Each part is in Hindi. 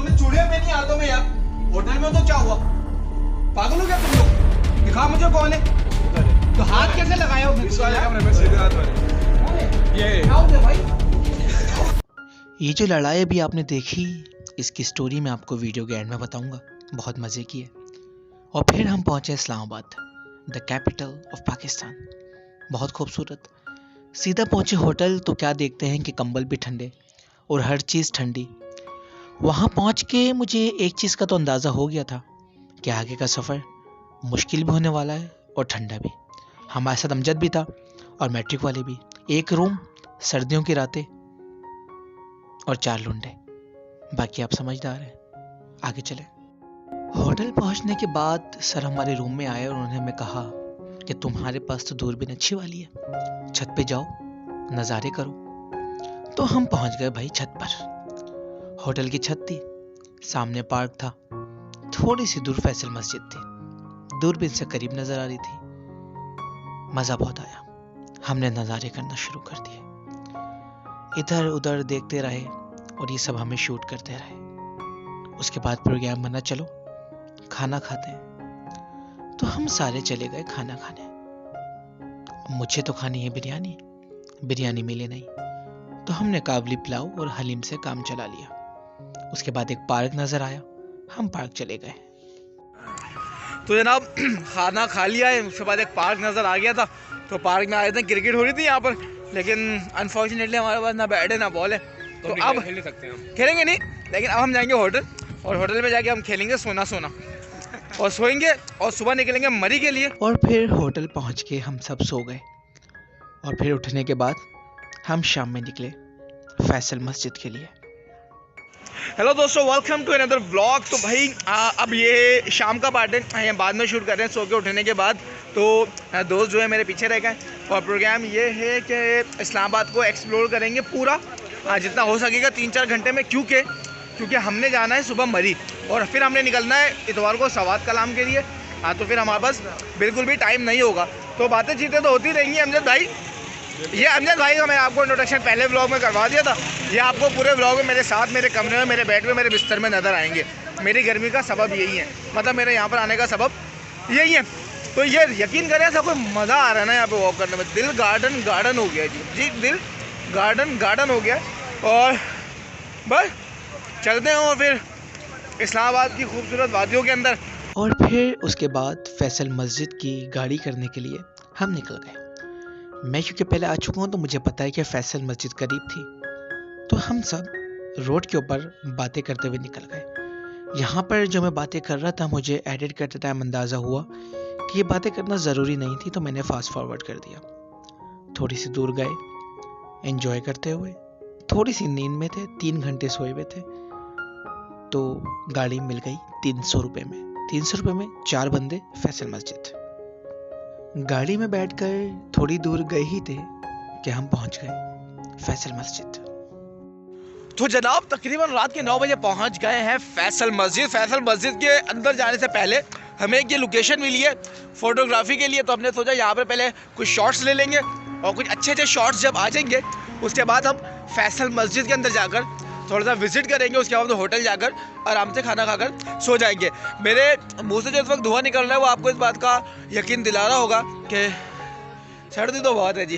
तुमने चूड़ियां पहनी हाथों में यार, होटल में तो क्या हुआ? पागल हो क्या तुम लोग? दिखा मुझे कौन है। तो हाथ कैसे लगाए हो? सीधे हाथ वाले। ये क्या हो गया भाई? ये जो लड़ाई अभी आपने देखी, इसकी स्टोरी मैं आपको वीडियो के एंड में बताऊंगा। बहुत मज़े की है। और फिर हम पहुंचे Islamabad, the capital of Pakistan. बहुत खूबसूरत। सीधा पहुंचे होटल तो क्या देखते हैं कि कंबल भी ठंडे और हर चीज़ ठंडी। वहाँ पहुँच के मुझे एक चीज़ का तो अंदाज़ा हो गया था कि आगे का सफ़र मुश्किल भी होने वाला है और ठंडा भी। हमारे साथ अमजद भी था और मैट्रिक वाले भी। एक रूम, सर्दियों की रातें और 4 लुंडे। बाकी आप समझदार हैं। आगे चले। होटल पहुंचने के बाद सर हमारे रूम में आए और उन्होंने हमें कहा कि तुम्हारे पास तो दूरबीन अच्छी वाली है, छत पे जाओ, नज़ारे करो। तो हम पहुंच गए भाई छत पर। होटल की छत थी, सामने पार्क था, थोड़ी सी दूर फैसल मस्जिद थी, दूरबीन से करीब नजर आ रही थी। मज़ा बहुत आया। हमने नज़ारे करना शुरू कर दिए, इधर उधर देखते रहे और ये सब हमें शूट करते रहे। उसके बाद प्रोग्राम बना, चलो खाना खाते हैं। तो हम सारे चले गए खाना खाने। मुझे तो खानी है बिरयानी, बिरयानी मिली नहीं, तो हमने काबली पुलाव और हलीम से काम चला लिया। उसके बाद एक पार्क नज़र आया, हम पार्क चले गए। तो जनाब खाना खा लिया है, उसके बाद एक पार्क नज़र आ गया था। तो पार्क में आए थे, क्रिकेट हो रही थी यहाँ पर, लेकिन अनफॉर्चुनेटली हमारे पास ना बैट है ना बॉल है। तो अब खेल सकते हैं हम। खेलेंगे नहीं, लेकिन अब हम जाएंगे होटल और होटल में जाके हम खेलेंगे सोना सोना और सोएंगे और सुबह निकलेंगे मरी के लिए। और फिर होटल पहुंच के हम सब सो गए। और फिर उठने के बाद हम शाम में निकले फैसल मस्जिद के लिए। हेलो दोस्तों, वेलकम टू अनदर व्लॉग। तो भाई अब ये शाम का पार्ट है, ये बाद में शूट कर रहे हैं सो के उठने के बाद। तो दोस्त जो है मेरे पीछे रह गए और प्रोग्राम ये है कि इस्लामाबाद को एक्सप्लोर करेंगे पूरा, जितना हो सकेगा 3-4 घंटे में। क्योंकि हमने जाना है सुबह मरी और फिर हमने निकलना है इतवार को सवात कलाम के लिए। तो फिर हमारे पास बिल्कुल भी टाइम नहीं होगा। तो बातें चीतें तो होती रहेंगी। अमजद भाई, ये अमजद भाई का मैं आपको इंट्रोडक्शन पहले व्लॉग में करवा दिया था। ये आपको पूरे व्लॉग में मेरे साथ, मेरे कमरे में, मेरे बेड में, मेरे बिस्तर में नज़र आएंगे। मेरी गर्मी का सबब यही है, मतलब मेरे यहाँ पर आने का सबब यही है। तो ये यकीन करें, ऐसा कोई मज़ा आ रहा है ना यहाँ पे वॉक करने में। दिल गार्डन हो गया जी, दिल गार्डन हो गया। और बस चलते हैं और फिर इस्लामाबाद की खूबसूरत वादियों के अंदर। और फिर उसके बाद फैसल मस्जिद की गाड़ी करने के लिए हम निकल गए। मैं क्योंकि पहले आ चुका हूँ तो मुझे पता है कि फैसल मस्जिद करीब थी। तो हम सब रोड के ऊपर बातें करते हुए निकल गए। यहाँ पर जो मैं बातें कर रहा था, मुझे एडिट करते टाइम अंदाज़ा हुआ कि ये बातें करना ज़रूरी नहीं थी, तो मैंने फास्ट फॉरवर्ड कर दिया। थोड़ी सी दूर गए एंजॉय करते हुए, थोड़ी सी नींद में थे, 3 घंटे सोए हुए थे। तो गाड़ी मिल गई 300 रुपये में। 300 रुपये में 4 बंदे फैसल मस्जिद। गाड़ी में बैठकर थोड़ी दूर गए ही थे कि हम पहुंच गए फैसल मस्जिद। तो जनाब तकरीबन रात के 9 बजे पहुंच गए हैं फैसल मस्जिद। फैसल मस्जिद के अंदर जाने से पहले हमें एक ये लोकेशन मिली है फोटोग्राफी के लिए। तो हमने सोचा यहाँ पर पहले कुछ शॉट्स ले लेंगे और कुछ अच्छे शॉट्स जब आ जाएंगे उसके बाद हम फैसल मस्जिद के अंदर जाकर थोड़ा सा विजिट करेंगे। उसके बाद होटल जाकर आराम से खाना खाकर सो जाएंगे। मेरे मुंह से जो इस वक्त धुआं निकल रहा है वो आपको इस बात का यकीन दिला रहा होगा कि सर्दी तो बहुत है जी।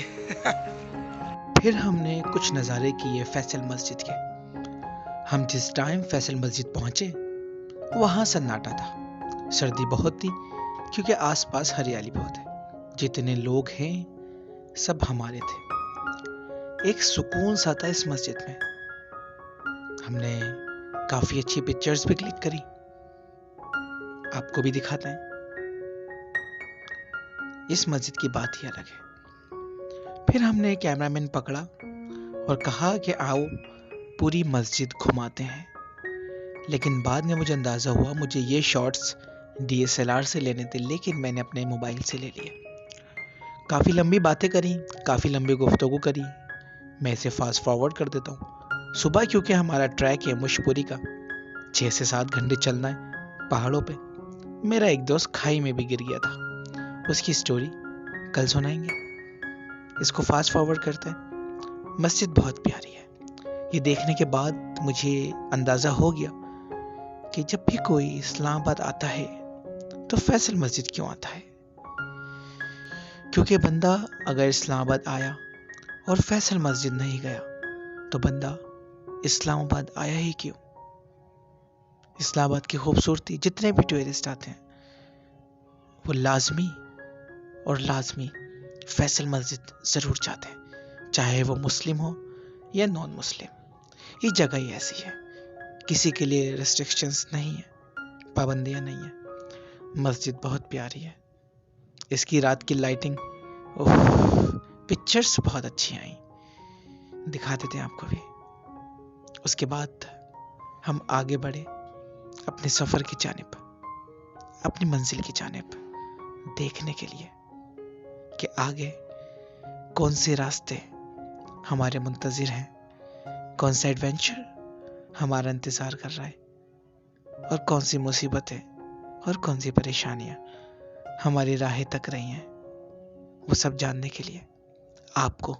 फिर हमने कुछ नज़ारे किए फैसल मस्जिद के। हम जिस टाइम फैसल मस्जिद पहुंचे वहाँ सन्नाटा था। सर्दी बहुत थी क्योंकि आसपास हरियाली बहुत है। जितने लोग हैं सब हमारे थे। एक सुकून सा था इस मस्जिद में। हमने काफ़ी अच्छी पिक्चर्स भी क्लिक करी, आपको भी दिखाते हैं। इस मस्जिद की बात ही अलग है। फिर हमने कैमरामैन पकड़ा और कहा कि आओ पूरी मस्जिद घुमाते हैं। लेकिन बाद में मुझे अंदाज़ा हुआ मुझे ये शॉट्स DSLR से लेने थे, लेकिन मैंने अपने मोबाइल से ले लिए। काफ़ी लंबी बातें करी, काफ़ी लंबी गुफ्तगू करी। मैं इसे फास्ट फॉरवर्ड कर देता हूँ। सुबह क्योंकि हमारा ट्रैक है मुशपुरी का, 6 से 7 घंटे चलना है पहाड़ों पे। मेरा एक दोस्त खाई में भी गिर गया था, उसकी स्टोरी कल सुनाएंगे। इसको फास्ट फॉरवर्ड करते हैं। मस्जिद बहुत प्यारी है। ये देखने के बाद मुझे अंदाज़ा हो गया कि जब भी कोई इस्लामाबाद आता है तो फैसल मस्जिद क्यों आता है? क्योंकि बंदा अगर इस्लामाबाद आया और फैसल मस्जिद नहीं गया तो बंदा इस्लामाबाद आया ही क्यों? इस्लामाबाद की खूबसूरती, जितने भी टूरिस्ट आते हैं वो लाजमी फैसल मस्जिद ज़रूर जाते हैं, चाहे वो मुस्लिम हो या नॉन मुस्लिम। ये जगह ही ऐसी है, किसी के लिए रेस्ट्रिक्शंस नहीं है, पाबंदियां नहीं है। मस्जिद बहुत प्यारी है, इसकी रात की लाइटिंग, पिक्चर्स बहुत अच्छी आई, दिखा देते हैं आपको भी। उसके बाद हम आगे बढ़े अपने सफ़र की जानिब, अपनी मंजिल की जानिब, देखने के लिए कि आगे कौन से रास्ते हमारे मुंतज़िर हैं, कौन सा एडवेंचर हमारा इंतज़ार कर रहा है, और कौन सी मुसीबतें और कौन सी परेशानियां हमारी राहें तक रही हैं। वो सब जानने के लिए आपको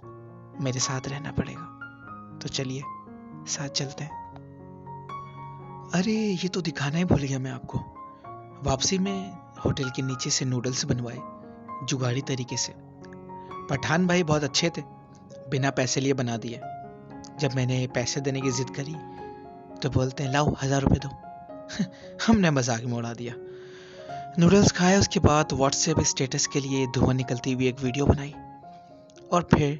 मेरे साथ रहना पड़ेगा। तो चलिए साथ चलते हैं। अरे ये तो दिखाना ही भूल गया मैं आपको। वापसी में होटल के नीचे से नूडल्स बनवाए जुगाड़ी तरीके से। पठान भाई बहुत अच्छे थे, बिना पैसे लिए बना दिए। जब मैंने पैसे देने की जिद करी तो बोलते हैं लाओ 1000 रुपये दो। हमने मजाक में उड़ा दिया। नूडल्स खाए, उसके बाद व्हाट्सएप स्टेटस के लिए धुआं निकलती हुई एक वीडियो बनाई और फिर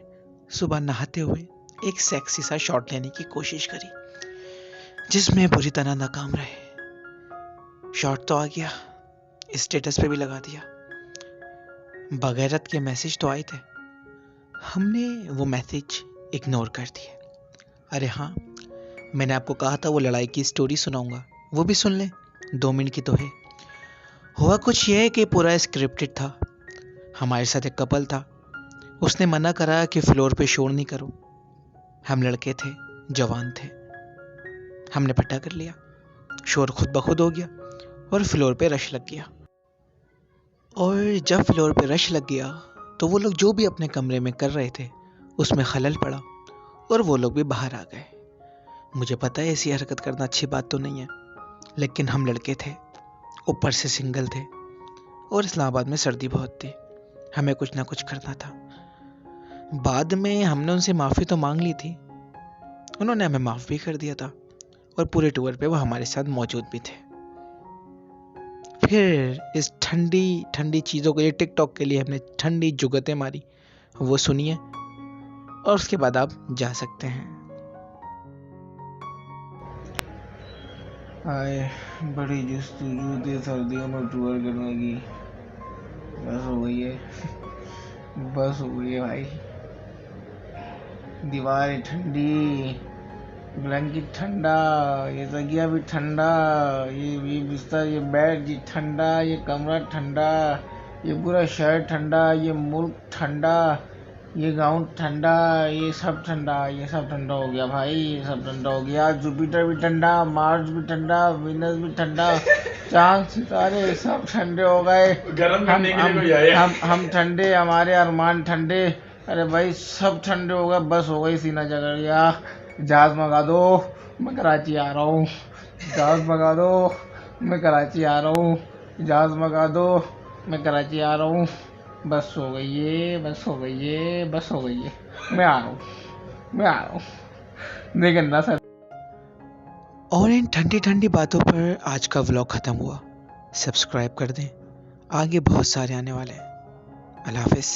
सुबह नहाते हुए एक सेक्सी सा शॉट लेने की कोशिश करी, जिसमें बुरी तरह नाकाम रहे। शॉट तो आ गया, स्टेटस पे भी लगा दिया। बगैरत के मैसेज तो आए थे, हमने वो मैसेज इग्नोर कर दिए। अरे हाँ, मैंने आपको कहा था वो लड़ाई की स्टोरी सुनाऊंगा, वो भी सुन लें, 2 मिनट की तो है। हुआ कुछ ये है कि पूरा स्क्रिप्टेड था। हमारे साथ एक कपल था, उसने मना करा कि फ्लोर पे शोर नहीं करो। हम लड़के थे, जवान थे, हमने पट्टा कर लिया। शोर खुद ब खुद हो गया और फ्लोर पे रश लग गया। और जब फ्लोर पे रश लग गया तो वो लोग जो भी अपने कमरे में कर रहे थे उसमें खलल पड़ा और वो लोग भी बाहर आ गए। मुझे पता है ऐसी हरकत करना अच्छी बात तो नहीं है, लेकिन हम लड़के थे, ऊपर से सिंगल थे और इस्लामाबाद में सर्दी बहुत थी, हमें कुछ ना कुछ करना था। बाद में हमने उनसे माफ़ी तो मांग ली थी, उन्होंने हमें माफ़ भी कर दिया था और पूरे टूर पे वो हमारे साथ मौजूद भी थे। फिर इस ठंडी ठंडी चीज़ों के लिए, टिकटॉक के लिए हमने ठंडी जुगतें मारी, वो सुनिए और उसके बाद आप जा सकते हैं। आए बड़ी जस्तुजू थी सर्दियों में टूर करने की। बस हो गई है, बस हो गई है भाई। दीवारें ठंडी, ब्लैंकेट ठंडा, ये तकिया भी ठंडा, ये बिस्तर, ये बेड जी ठंडा, ये कमरा ठंडा, ये पूरा शहर ठंडा, ये मुल्क ठंडा, ये गांव ठंडा, ये सब ठंडा, ये सब ठंडा हो गया भाई, ये सब ठंडा हो गया। जुपिटर भी ठंडा, मार्स भी ठंडा, वीनस भी ठंडा, चांद सितारे सब ठंडे हो गए। हम ठंडे, हमारे अरमान ठंडे। अरे भाई सब ठंडे हो गए, बस हो गई, सीना जगड़ गया। जहाज मंगा दो, मैं कराची आ रहा हूँ। जहाज मंगा दो, मैं कराची आ रहा हूँ। जहाज मंगा दो, मैं कराची आ रहा हूँ। बस हो गई है, बस हो गई है, बस हो गई है। मैं आ रहा हूँ, मैं आ रहा हूँ। नहीं करना सर। और इन ठंडी ठंडी बातों पर आज का व्लॉग ख़त्म हुआ। सब्सक्राइब कर दें, आगे बहुत सारे आने वाले हैं। अल्लाह हाफिज़।